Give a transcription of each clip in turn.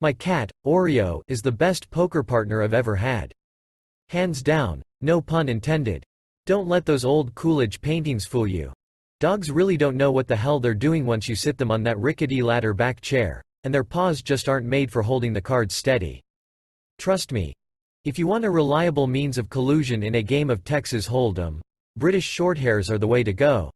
My cat, Oreo, is the best poker partner I've ever had. Hands down, no pun intended. Don't let those old Coolidge paintings fool you. Dogs really don't know what the hell they're doing once you sit them on that rickety ladder back chair, and their paws just aren't made for holding the cards steady. Trust me. If you want a reliable means of collusion in a game of Texas Hold'em, British Shorthairs are the way to go.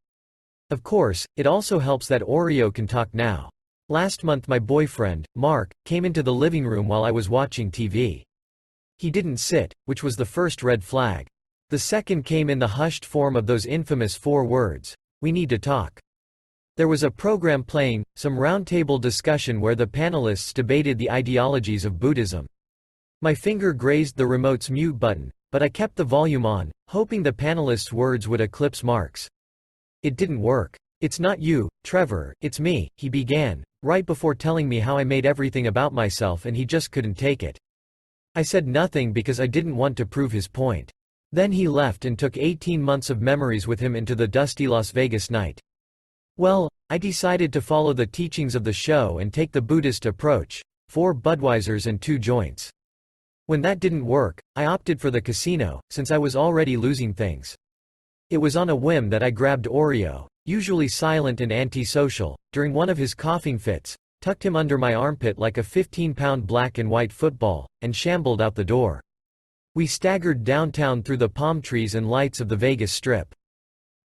Of course, it also helps that Oreo can talk now. Last month my boyfriend, Mark, came into the living room while I was watching TV. He didn't sit, which was the first red flag. The second came in the hushed form of those infamous 4 words, "We need to talk." There was a program playing, some roundtable discussion where the panelists debated the ideologies of Buddhism. My finger grazed the remote's mute button, but I kept the volume on, hoping the panelists' words would eclipse Mark's. It didn't work. "It's not you, Trevor, it's me," he began, right before telling me how I made everything about myself and he just couldn't take it. I said nothing because I didn't want to prove his point. Then he left and took 18 months of memories with him into the dusty Las Vegas night. Well, I decided to follow the teachings of the show and take the Buddhist approach, 4 Budweisers and 2 joints. When that didn't work, I opted for the casino, since I was already losing things. It was on a whim that I grabbed Oreo, usually silent and antisocial, during one of his coughing fits, tucked him under my armpit like a 15-pound black and white football, and shambled out the door. We staggered downtown through the palm trees and lights of the Vegas Strip.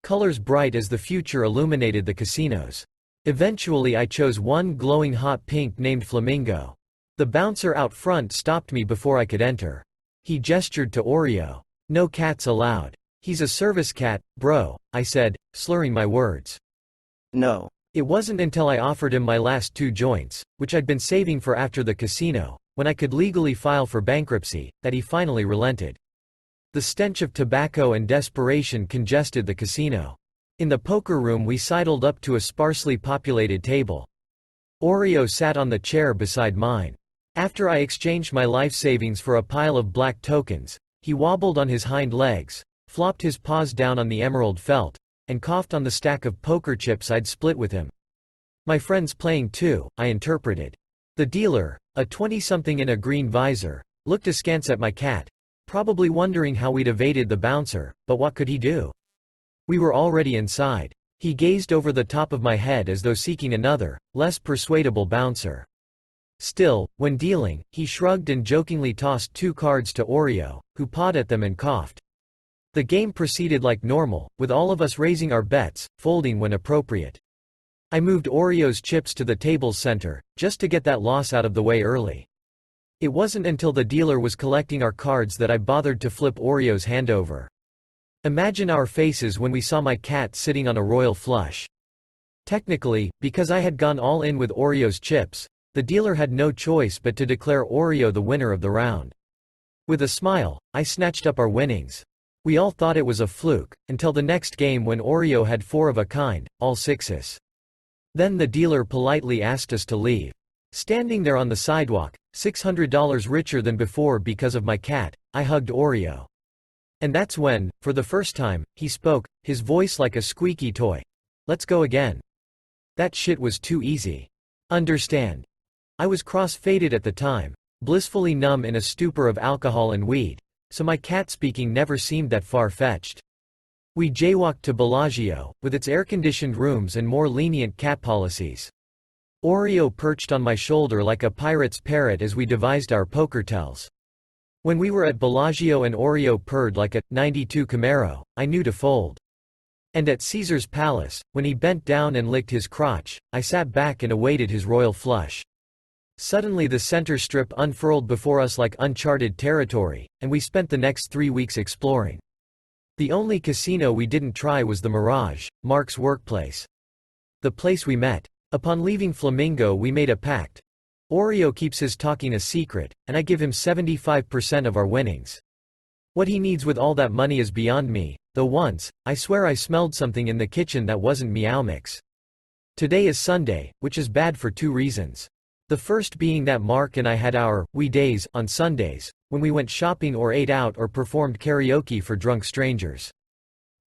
Colors bright as the future illuminated the casinos. Eventually I chose one glowing hot pink named Flamingo. The bouncer out front stopped me before I could enter. He gestured to Oreo. "No cats allowed. He's a service cat, bro," I said, slurring my words. No. It wasn't until I offered him my last 2 joints, which I'd been saving for after the casino, when I could legally file for bankruptcy, that he finally relented. The stench of tobacco and desperation congested the casino. In the poker room we sidled up to a sparsely populated table. Oreo sat on the chair beside mine. After I exchanged my life savings for a pile of black tokens, he wobbled on his hind legs, flopped his paws down on the emerald felt, and coughed on the stack of poker chips I'd split with him. "My friend's playing too," I interpreted. The dealer, a 20-something in a green visor, looked askance at my cat, probably wondering how we'd evaded the bouncer, but what could he do? We were already inside. He gazed over the top of my head as though seeking another, less persuadable bouncer. Still, when dealing, he shrugged and jokingly tossed 2 cards to Oreo, who pawed at them and coughed. The game proceeded like normal, with all of us raising our bets, folding when appropriate. I moved Oreo's chips to the table's center, just to get that loss out of the way early. It wasn't until the dealer was collecting our cards that I bothered to flip Oreo's hand over. Imagine our faces when we saw my cat sitting on a royal flush. Technically, because I had gone all in with Oreo's chips, the dealer had no choice but to declare Oreo the winner of the round. With a smile, I snatched up our winnings. We all thought it was a fluke, until the next game when Oreo had 4 of a kind, all 6s. Then the dealer politely asked us to leave. Standing there on the sidewalk, $600 richer than before because of my cat, I hugged Oreo. And that's when, for the first time, he spoke, his voice like a squeaky toy. "Let's go again." That shit was too easy. Understand? I was cross-faded at the time, blissfully numb in a stupor of alcohol and weed, so my cat speaking never seemed that far-fetched. We jaywalked to Bellagio, with its air-conditioned rooms and more lenient cat policies. Oreo perched on my shoulder like a pirate's parrot as we devised our poker tells. When we were at Bellagio and Oreo purred like a '92 Camaro, I knew to fold. And at Caesar's Palace, when he bent down and licked his crotch, I sat back and awaited his royal flush. Suddenly the center strip unfurled before us like uncharted territory, and we spent the next 3 weeks exploring. The only casino we didn't try was the Mirage, Mark's workplace. The place we met. Upon leaving Flamingo we made a pact. Oreo keeps his talking a secret, and I give him 75% of our winnings. What he needs with all that money is beyond me, though once, I swear I smelled something in the kitchen that wasn't Meow Mix. Today is Sunday, which is bad for 2 reasons. The first being that Mark and I had our we days on Sundays, when we went shopping or ate out or performed karaoke for drunk strangers.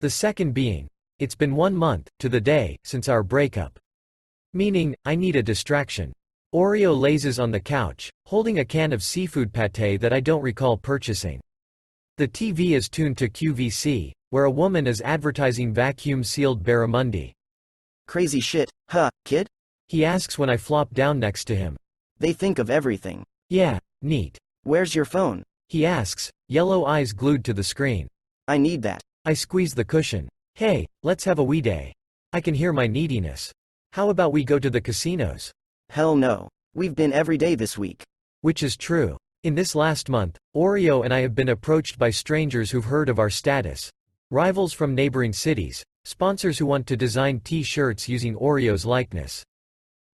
The second being, it's been 1 month, to the day, since our breakup. Meaning, I need a distraction. Oreo lazes on the couch, holding a can of seafood pâté that I don't recall purchasing. The TV is tuned to QVC, where a woman is advertising vacuum-sealed barramundi. Crazy shit, huh, kid? He asks when I flop down next to him. They think of everything. Yeah, neat. Where's your phone? He asks, yellow eyes glued to the screen. I need that. I squeeze the cushion. Hey, let's have a wee day. I can hear my neediness. How about we go to the casinos? Hell no. We've been every day this week. Which is true. In this last month, Oreo and I have been approached by strangers who've heard of our status. Rivals from neighboring cities, sponsors who want to design t-shirts using Oreo's likeness.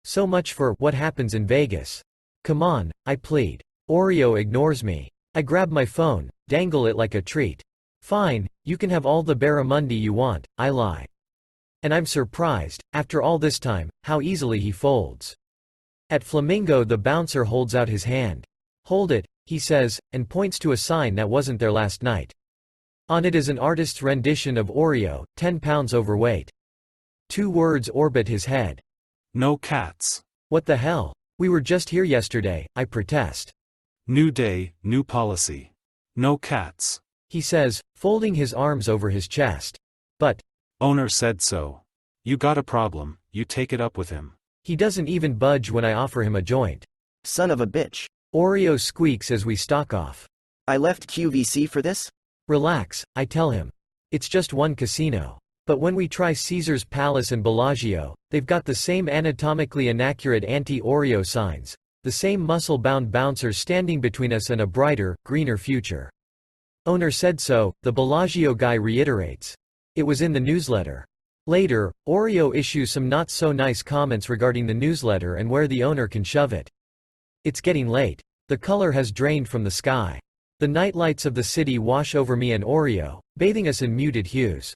So much for what happens in Vegas. Come on, I plead. Oreo ignores me. I grab my phone, dangle it like a treat. Fine, you can have all the barramundi you want, I lie. And I'm surprised, after all this time, how easily he folds. At Flamingo the bouncer holds out his hand. Hold it, he says, and points to a sign that wasn't there last night. On it is an artist's rendition of Oreo, 10 pounds overweight. 2 words orbit his head. No cats. What the hell? We were just here yesterday, I protest. New day, new policy. No cats. He says, folding his arms over his chest. But Owner said so. You got a problem, you take it up with him. he doesn't even budge when I offer him a joint. Son of a bitch. Oreo squeaks as we stalk off. I left QVC for this? Relax, I tell him. It's just one casino. But when we try Caesar's Palace and Bellagio, they've got the same anatomically inaccurate anti-Oreo signs, the same muscle-bound bouncers standing between us and a brighter, greener future. Owner said so, the Bellagio guy reiterates. It was in the newsletter. Later, Oreo issues some not-so-nice comments regarding the newsletter and where the owner can shove it. It's getting late. The color has drained from the sky. The nightlights of the city wash over me and Oreo, bathing us in muted hues.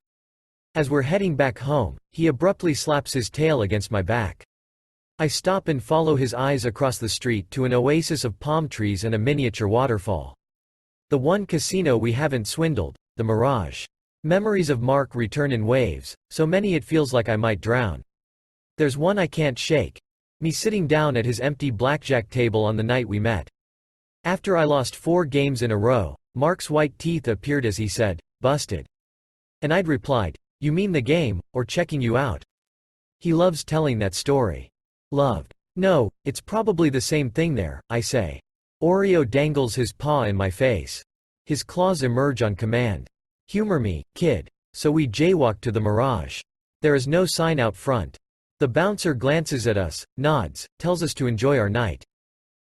As we're heading back home, he abruptly slaps his tail against my back. I stop and follow his eyes across the street to an oasis of palm trees and a miniature waterfall. The one casino we haven't swindled, the Mirage. Memories of Mark return in waves, so many it feels like I might drown. There's one I can't shake. Me sitting down at his empty blackjack table on the night we met. After I lost 4 games in a row, Mark's white teeth appeared as he said, busted. And I'd replied, you mean the game, or checking you out? He loves telling that story. Loved. No, it's probably the same thing there, I say. Oreo dangles his paw in my face. His claws emerge on command. Humor me, kid. So we jaywalk to the Mirage. There is no sign out front. The bouncer glances at us, nods, tells us to enjoy our night.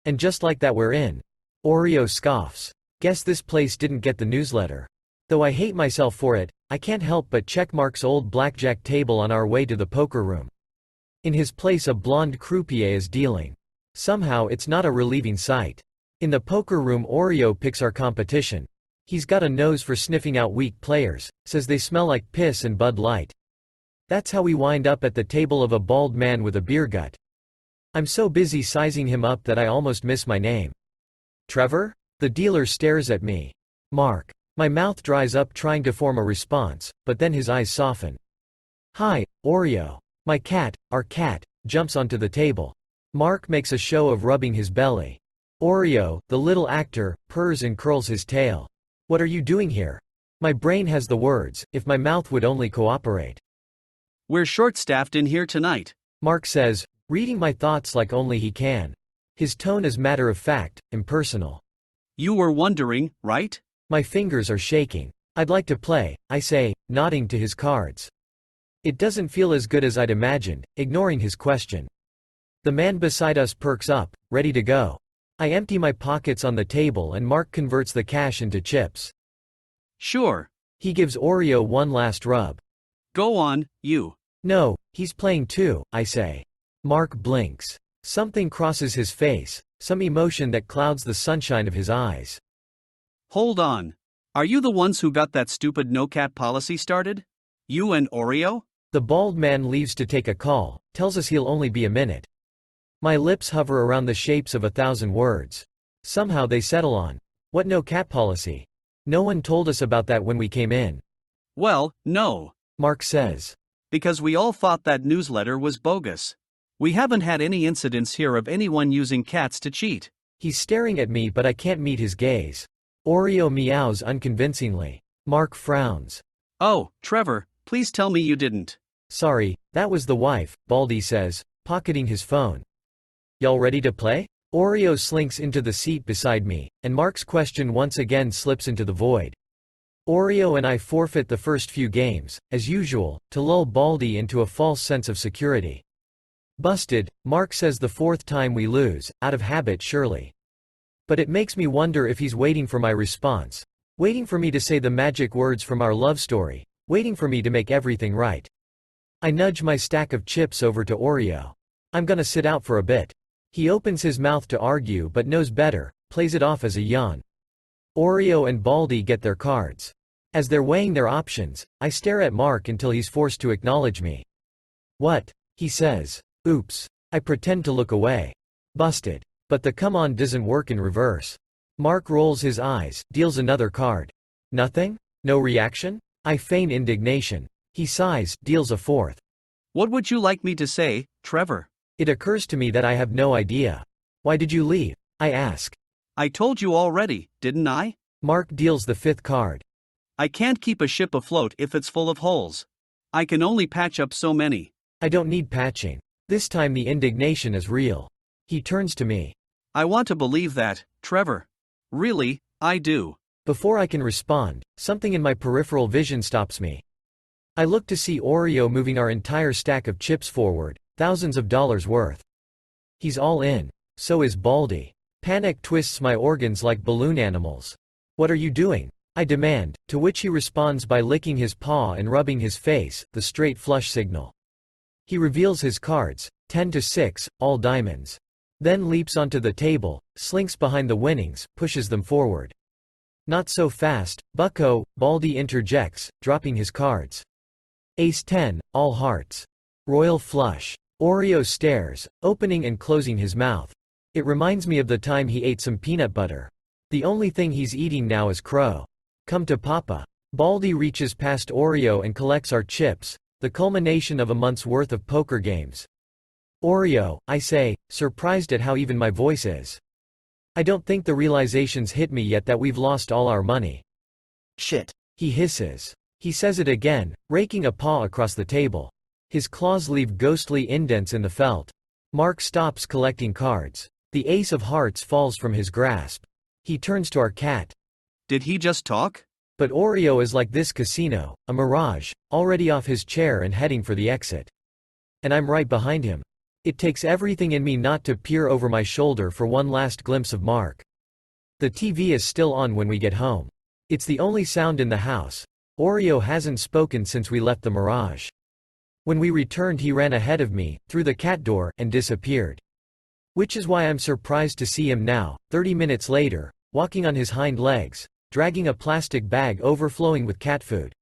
And just like that we're in. Oreo scoffs. Guess this place didn't get the newsletter. Though I hate myself for it, I can't help but check Mark's old blackjack table on our way to the poker room. In his place a blonde croupier is dealing. Somehow it's not a relieving sight. In the poker room Oreo picks our competition. He's got a nose for sniffing out weak players, says they smell like piss and Bud Light. That's how we wind up at the table of a bald man with a beer gut. I'm so busy sizing him up that I almost miss my name. Trevor? The dealer stares at me. Mark. My mouth dries up trying to form a response, but then his eyes soften. Hi, Oreo. My cat, our cat, jumps onto the table. Mark makes a show of rubbing his belly. Oreo, the little actor, purrs and curls his tail. What are you doing here? My brain has the words, if my mouth would only cooperate. We're short-staffed in here tonight. Mark says, reading my thoughts like only he can. His tone is matter-of-fact, impersonal. You were wondering, right? My fingers are shaking. I'd like to play, I say, nodding to his cards. It doesn't feel as good as I'd imagined, ignoring his question. The man beside us perks up, ready to go. I empty my pockets on the table and Mark converts the cash into chips. Sure. He gives Oreo one last rub. Go on, you. No, he's playing too, I say. Mark blinks. Something crosses his face, some emotion that clouds the sunshine of his eyes. Hold on. Are you the ones who got that stupid no-cat policy started? You and Oreo? The bald man leaves to take a call, tells us he'll only be a minute. My lips hover around the shapes of 1,000 words. Somehow they settle on. What no-cat policy? No one told us about that when we came in. Well, no. Mark says. Because we all thought that newsletter was bogus. We haven't had any incidents here of anyone using cats to cheat. He's staring at me but I can't meet his gaze. Oreo meows unconvincingly. Mark frowns. Oh, Trevor, please tell me you didn't. Sorry, that was the wife, Baldy says, pocketing his phone. Y'all ready to play? Oreo slinks into the seat beside me, and Mark's question once again slips into the void. Oreo and I forfeit the first few games, as usual, to lull Baldy into a false sense of security. Busted, Mark says the fourth time we lose, out of habit surely. But it makes me wonder if he's waiting for my response. Waiting for me to say the magic words from our love story. Waiting for me to make everything right. I nudge my stack of chips over to Oreo. I'm gonna sit out for a bit. He opens his mouth to argue but knows better, plays it off as a yawn. Oreo and Baldy get their cards. As they're weighing their options, I stare at Mark until he's forced to acknowledge me. What? He says. Oops. I pretend to look away. Busted. But the come on doesn't work in reverse. Mark rolls his eyes, deals another card. Nothing? No reaction? I feign indignation. He sighs, deals a fourth. What would you like me to say, Trevor? It occurs to me that I have no idea. Why did you leave? I ask. I told you already, didn't I? Mark deals the fifth card. I can't keep a ship afloat if it's full of holes. I can only patch up so many. I don't need patching. This time the indignation is real. He turns to me. I want to believe that, Trevor. Really, I do. Before I can respond, something in my peripheral vision stops me. I look to see Oreo moving our entire stack of chips forward, thousands of dollars worth. He's all in. So is Baldy. Panic twists my organs like balloon animals. What are you doing? I demand, to which he responds by licking his paw and rubbing his face, the straight flush signal. He reveals his cards, 10-6, all diamonds. Then leaps onto the table, slinks behind the winnings, pushes them forward. Not so fast, bucko, Baldy interjects, dropping his cards. Ace-10, all hearts. Royal flush. Oreo stares, opening and closing his mouth. It reminds me of the time he ate some peanut butter. The only thing he's eating now is crow. Come to Papa. Baldy reaches past Oreo and collects our chips, the culmination of a month's worth of poker games. Oreo, I say, surprised at how even my voice is. I don't think the realization's hit me yet that we've lost all our money. Shit. He hisses. He says it again, raking a paw across the table. His claws leave ghostly indents in the felt. Mark stops collecting cards. The ace of hearts falls from his grasp. He turns to our cat. Did he just talk? But Oreo is like this casino, a mirage, already off his chair and heading for the exit. And I'm right behind him. It takes everything in me not to peer over my shoulder for one last glimpse of Mark. The TV is still on when we get home. It's the only sound in the house. Oreo hasn't spoken since we left the mirage. When we returned he ran ahead of me, through the cat door, and disappeared. Which is why I'm surprised to see him now, 30 minutes later, walking on his hind legs, dragging a plastic bag overflowing with cat food.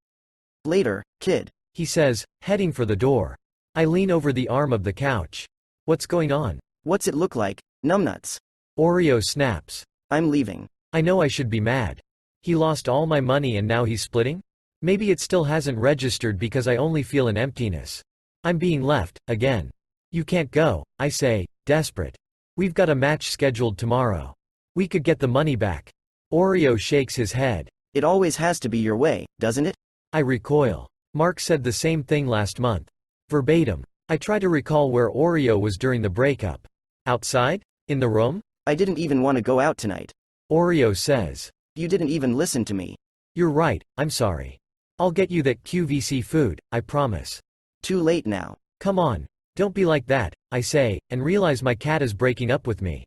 Later, kid. He says, heading for the door. I lean over the arm of the couch. What's going on? What's it look like, numbnuts? Oreo snaps. I'm leaving. I know I should be mad. He lost all my money and now he's splitting? Maybe it still hasn't registered because I only feel an emptiness. I'm being left, again. You can't go, I say, desperate. We've got a match scheduled tomorrow. We could get the money back. Oreo shakes his head. It always has to be your way, doesn't it? I recoil. Mark said the same thing last month. Verbatim. I try to recall where Oreo was during the breakup. Outside? In the room? I didn't even want to go out tonight. Oreo says. You didn't even listen to me. You're right, I'm sorry. I'll get you that QVC food, I promise. Too late now. Come on. Don't be like that, I say, and realize my cat is breaking up with me.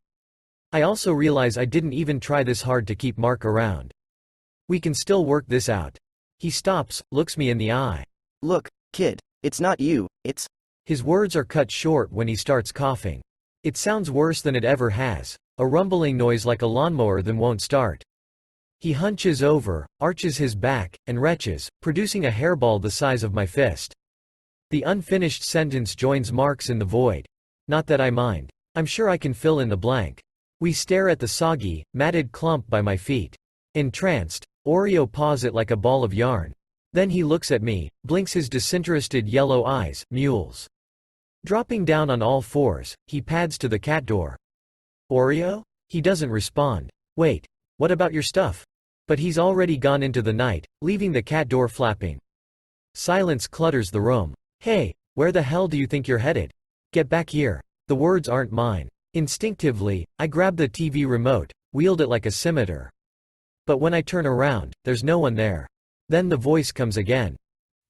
I also realize I didn't even try this hard to keep Mark around. We can still work this out. He stops, looks me in the eye. Look, kid, it's not you, it's... His words are cut short when he starts coughing. It sounds worse than it ever has, a rumbling noise like a lawnmower that won't start. He hunches over, arches his back, and retches, producing a hairball the size of my fist. The unfinished sentence joins Mark's in the void. Not that I mind. I'm sure I can fill in the blank. We stare at the soggy, matted clump by my feet. Entranced, Oreo paws it like a ball of yarn. Then he looks at me, blinks his disinterested yellow eyes, mules. Dropping down on all fours, he pads to the cat door. Oreo? He doesn't respond. Wait. What about your stuff? But he's already gone into the night, leaving the cat door flapping. Silence clutters the room. Hey, where the hell do you think you're headed? Get back here. The words aren't mine. Instinctively, I grab the TV remote, wield it like a scimitar. But when I turn around, there's no one there. Then the voice comes again.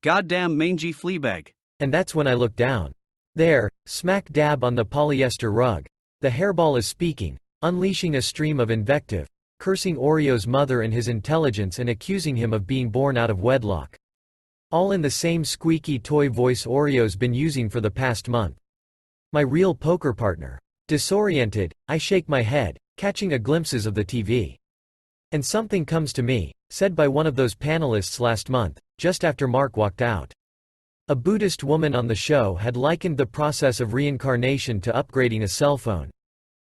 Goddamn mangy fleabag. And that's when I look down. There, smack dab on the polyester rug, the hairball is speaking, unleashing a stream of invective, cursing Oreo's mother and his intelligence and accusing him of being born out of wedlock. All in the same squeaky toy voice Oreo's been using for the past month. My real poker partner. Disoriented, I shake my head, catching a glimpses of the TV. And something comes to me, said by one of those panelists last month, just after Mark walked out. A Buddhist woman on the show had likened the process of reincarnation to upgrading a cell phone.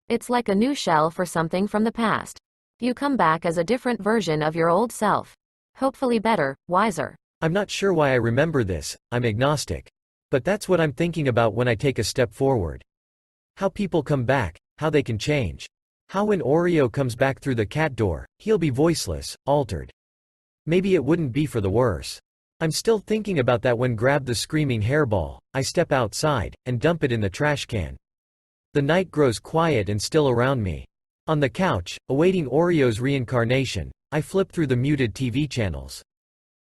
It's like a new shell for something from the past. You come back as a different version of your old self. Hopefully better, wiser. I'm not sure why I remember this, I'm agnostic. But that's what I'm thinking about when I take a step forward. How people come back, how they can change. How when Oreo comes back through the cat door, he'll be voiceless, altered. Maybe it wouldn't be for the worse. I'm still thinking about that when grab the screaming hairball, I step outside, and dump it in the trash can. The night grows quiet and still around me. On the couch, awaiting Oreo's reincarnation, I flip through the muted TV channels.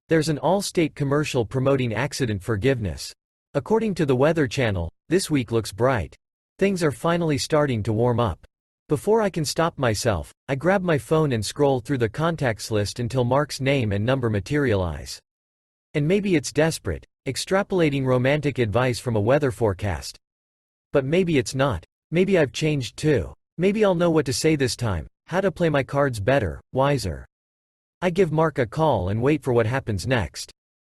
There's an Allstate commercial promoting accident forgiveness. According to the Weather Channel, this week looks bright. Things are finally starting to warm up. Before I can stop myself, I grab my phone and scroll through the contacts list until Mark's name and number materialize. And maybe it's desperate, extrapolating romantic advice from a weather forecast. But maybe it's not. Maybe I've changed too. Maybe I'll know what to say this time, how to play my cards better, wiser. I give Mark a call and wait for what happens next.